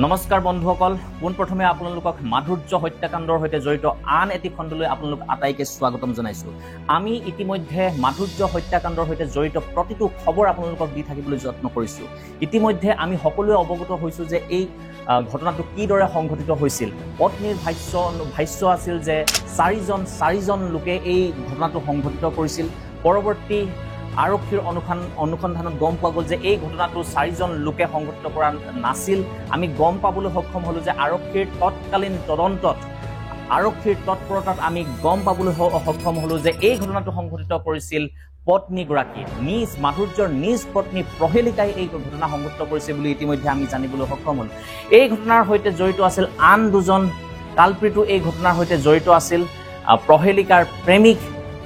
নমস্কাৰ বন্ধুসকল, পোনপ্ৰথমে আপোনালোকক মাধুৰ্য হত্যাকাণ্ডৰ সৈতে জড়িত আন এটি খণ্ডলৈ আপোনালোক আটাইকে স্বাগতম জনাইছো। আমি ইতিমধ্যে মাধুৰ্য হত্যাকাণ্ডৰ সৈতে জড়িত প্ৰতিটো খবৰ আপোনালোকক দি থাকিবলৈ যত্ন কৰিছো। ইতিমধ্যে আমি সকলোৱে অৱগত হৈছো যে এই ঘটনাটো কিদৰে সংঘটিত হৈছিল। পত্নীৰ ভাষ্য আছিল যে চাৰিজন লোকে এই ঘটনাটো সংঘটিত কৰিছিল। পৰৱৰ্তী আৰক্ষীৰ অনুসন্ধানত গম পোৱা গ'ল যে এই ঘটনাটো চাৰিজন লোকে সংঘটিত কৰা নাছিল। আমি গম পাবলৈ সক্ষম হ'লো যে আৰক্ষীৰ তৎকালীন তদন্তত আৰক্ষীৰ তৎপৰতাত আমি গম পাবলৈ সক্ষম হ'লো যে এই ঘটনাটো সংঘটিত কৰিছিল পত্নীগৰাকী, মাধুৰ্যৰ নিজ পত্নী প্ৰহেলিকাই এই ঘটনা সংঘটিত কৰিছে বুলি ইতিমধ্যে আমি জানিবলৈ সক্ষম হ'লো। এই ঘটনাৰ সৈতে জড়িত আছিল আন দুজন কালপ্ৰিটো। এই ঘটনাৰ সৈতে জড়িত আছিল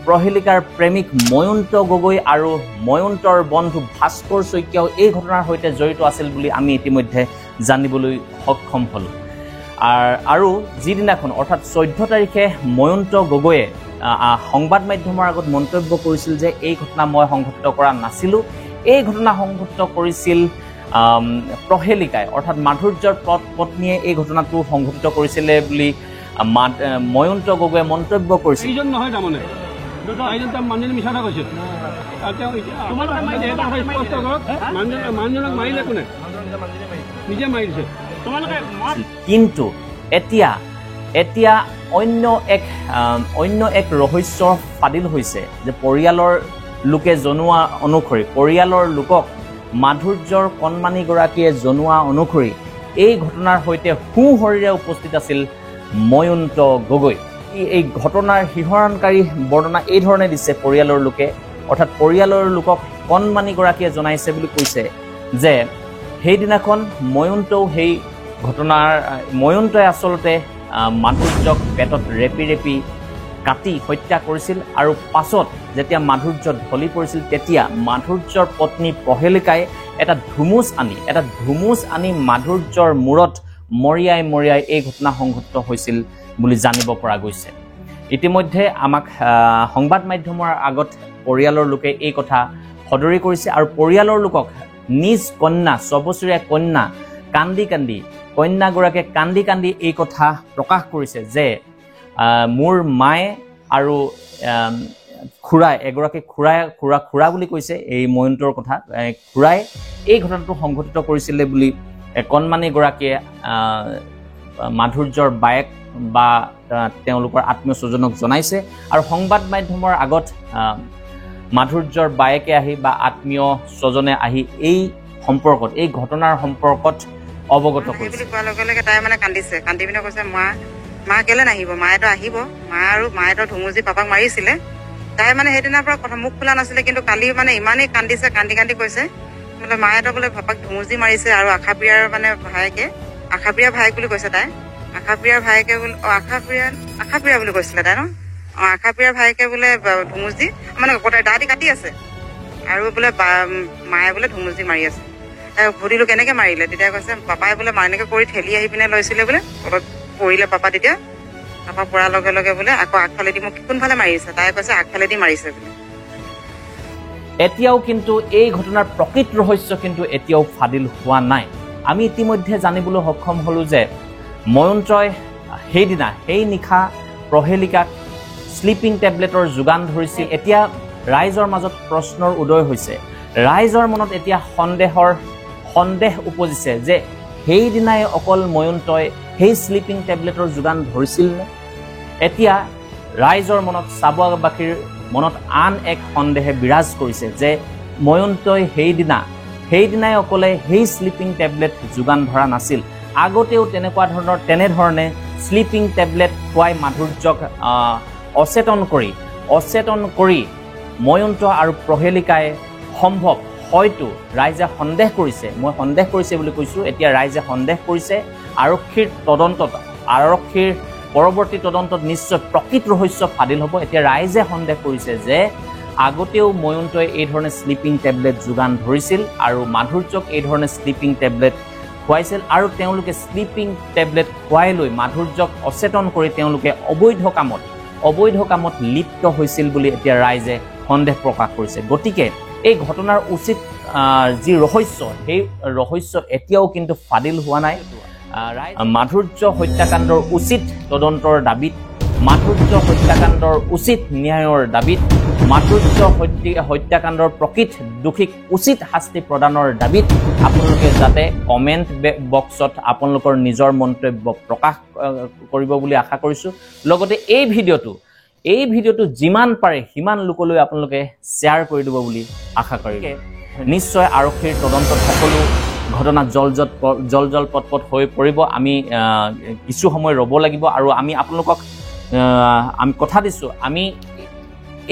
প্ৰহেলিকাৰ প্ৰেমিক ময়ন্ত গগৈ আৰু ময়ন্তৰ বন্ধু ভাস্কৰ শইকীয়াও এই ঘটনাৰ সৈতে জড়িত আছিল বুলি আমি ইতিমধ্যে জানিবলৈ সক্ষম হ'লো। আৰু যিদিনাখন অৰ্থাৎ 14 তাৰিখে ময়ন্ত গগৈয়ে সংবাদ মাধ্যমৰ আগত মন্তব্য কৰিছিল যে এই ঘটনা মই সংঘটিত কৰা নাছিলোঁ, এই ঘটনা সংঘটিত কৰিছিল প্ৰহেলিকাই অৰ্থাৎ মাধুৰ্যৰ পত্নীয়ে এই ঘটনাটো সংঘটিত কৰিছিলে বুলি ময়ন্ত গগৈয়ে মন্তব্য কৰিছিল। কিন্তু এতিয়া অন্য এক ৰহস্য ফাদিল হৈছে যে পৰিয়ালৰ লোকে জনোৱা অনুসৰি, পৰিয়ালৰ লোকক মাধুৰ্যৰ কণমানিগৰাকীয়ে জনোৱা অনুসৰি এই ঘটনাৰ সৈতে সোঁশৰীৰে উপস্থিত আছিল ময়ন্ত গগৈ। এই ঘটনাৰ শিহৰণকাৰী বৰ্ণনা এই ধৰণে দিছে পৰিয়ালৰ লোকে, অৰ্থাৎ পৰিয়ালৰ লোকক কণমানিগৰাকীয়ে জনাইছে বুলি কৈছে যে সেইদিনাখন ময়ন্তই আচলতে মাধুৰ্যক পেটত ৰেপি কাটি হত্যা কৰিছিল। আৰু পাছত যেতিয়া মাধুৰ্য ঢলি পৰিছিল তেতিয়া মাধুৰ্যৰ পত্নী প্ৰহেলিকাই এটা ধুমুচ আনি মাধুৰ্যৰ মূৰত মৰিয়াই এই ঘটনা সংঘটিত হৈছিল বুলি জানিব পৰা গৈছে। ইতিমধ্যে আমাক সংবাদ মাধ্যমৰ আগত পৰিয়ালৰ লোকে এই কথা সদৰি কৰিছে আৰু পৰিয়ালৰ লোকক নিজ কন্যা 6 বছৰীয়া কন্যাগৰাকীয়ে কান্দি এই কথা প্ৰকাশ কৰিছে যে মোৰ মায়ে আৰু এগৰাকী খুৰা বুলি কৈছে এই ময়ন্তৰ কথা, খুৰাই এই ঘটনাটো সংঘটিত কৰিছিলে বুলি কণমানিগৰাকীয়ে মাধুৰ্যৰ বায়েক বা তেওঁলোকৰ আত্মীয় স্বজনক জনাইছে। আৰু সংবাদ মাধ্যমৰ আগত মাধুৰ্যৰ বায়েকে আহি বা আত্মীয় স্বজনে আহি এই ঘটনাৰ সম্পৰ্কত অৱগত কৰিছে। তাই মানে কান্দি পিনে কৈছে মা কেলে নাহিব, মায়েতো আহিব, মায়েতো ধুমুজি পাপাক মাৰিছিলে। তাই মানে সেইদিনাৰ পৰা কথা মুখ খোলা নাছিলে, কিন্তু কালি মানে ইমানেই কান্দিছে, কান্দি কৈছে বোলে মায়েতো বোলে পাপাক ধুমুজি মাৰিছে। আৰু আশাপ্ৰিয়াৰ মানে আশাপ্ৰিয়া ভায়েক বুলি কৈছে তাই, আশাপ্ৰিয়াৰ ভায়েকে বোলে আশাপ্ৰিয়া বুলি কৈছিলে তাই ন, আশাপ্ৰিয়াৰ ভায়েকে বোলে ধুমুজি মানে দাঁতি কাটি আছে আৰু বোলে মায়ে বোলে ধুমুজি মাৰি আছে। সুধিলো কেনেকে মাৰিলে, তেতিয়া কৈছে পাপাই বোলে এনেকে কৰি ঠেলি আহি পিনে লৈছিলে বোলে, তলত পৰিলে পাপা। তেতিয়া পাপা পৰাৰ লগে লগে বোলে আকৌ আগফালেদি মোক কোনফালে মাৰিছে, তাই কৈছে আগফালেদি মাৰিছে বোলে। এতিয়াও কিন্তু এই ঘটনাৰ প্ৰকৃত ৰহস্য কিন্তু এতিয়াও ফাদিল হোৱা নাই। আমি ইতিমধ্যে জানিবলৈ সক্ষম হ'লো যে ময়ন্তই সেই নিশা প্ৰহেলিকাক স্লিপিং টেবলেটৰ যোগান ধৰিছিল। এতিয়া ৰাইজৰ মাজত প্ৰশ্নৰ উদয় হৈছে, ৰাইজৰ মনত এতিয়া সন্দেহ উপজিছে যে সেইদিনাই অকল ময়ন্তই সেই স্লিপিং টেবলেটৰ যোগান ধৰিছিল নে? এতিয়া ৰাইজৰ মনত, চাবুৱাবাসীৰ মনত আন এক সন্দেহে বিৰাজ কৰিছে যে ময়ন্তই সেইদিনাই অকলে সেই স্লিপিং টেবলেট যোগান ধৰা নাছিল। আগতেও তেনেধৰণে স্লিপিং টেবলেট খুৱাই মাধুৰ্যক অচেতন কৰি ময়ন্ত আৰু প্ৰহেলিকাই হয়তো ৰাইজে সন্দেহ কৰিছে, মই সন্দেহ কৰিছে বুলি কৈছোঁ, এতিয়া ৰাইজে সন্দেহ কৰিছে। আৰক্ষীৰ পৰৱৰ্তী তদন্তত নিশ্চয় প্ৰকৃত ৰহস্য ফাদিল হ'ব। এতিয়া ৰাইজে সন্দেহ কৰিছে যে আগতেও ময়ন্তই এই ধৰণে স্লিপিং টেবলেট যোগান ধৰিছিল আৰু মাধুৰ্যক এই ধৰণে স্লিপিং টেবলেট খুৱাইছিল, আৰু তেওঁলোকে স্লিপিং টেবলেট খুৱাই লৈ মাধুৰ্যক অচেতন কৰি তেওঁলোকে অবৈধ কামত লিপ্ত হৈছিল বুলি এতিয়া ৰাইজে সন্দেহ প্ৰকাশ কৰিছে। গতিকে এই ঘটনাৰ উচিত যি ৰহস্য, সেই ৰহস্য এতিয়াও কিন্তু ফাদিল হোৱা নাই। মাধুৰ্য হত্যাকাণ্ডৰ উচিত তদন্তৰ দাবীত, মাধুৰ্য হত্যাকাণ্ডৰ উচিত ন্যায়ৰ দাবীত, মাধুৰ্য হত্যাকাণ্ডৰ প্ৰকৃত দোষীক উচিত শাস্তি প্ৰদানৰ দাবীত আপোনালোকে যাতে কমেণ্ট বক্সত আপোনালোকৰ নিজৰ মন্তব্য প্ৰকাশ কৰিব বুলি আশা কৰিছোঁ। লগতে এই ভিডিঅ'টো যিমান পাৰে সিমান লোকলৈ আপোনালোকে শ্বেয়াৰ কৰি দিব বুলি আশা কৰি নিশ্চয় আৰক্ষীৰ তদন্তত সকলো ঘটনা জল পটপট হৈ পৰিব। আমি কিছু সময় ৰ'ব লাগিব আৰু আমি আপোনালোকক আমি কথা দিছোঁ, আমি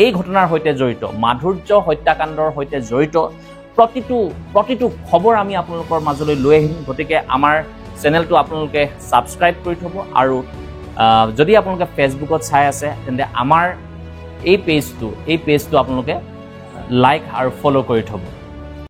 এই ঘটনাৰ সৈতে জড়িত, মাধুৰ্য হত্যাকাণ্ডৰ সৈতে জড়িত প্ৰতিটো খবৰ আমি আপোনালোকৰ মাজলৈ লৈ আহিম। গতিকে আমাৰ চেনেলটো আপোনালোকে ছাবস্ক্ৰাইব কৰি থ'ব আৰু যদি আপোনালোকে ফেচবুকত চাই আছে তেন্তে আমাৰ এই পেজটো আপোনালোকে লাইক আৰু ফ'ল' কৰি থ'ব।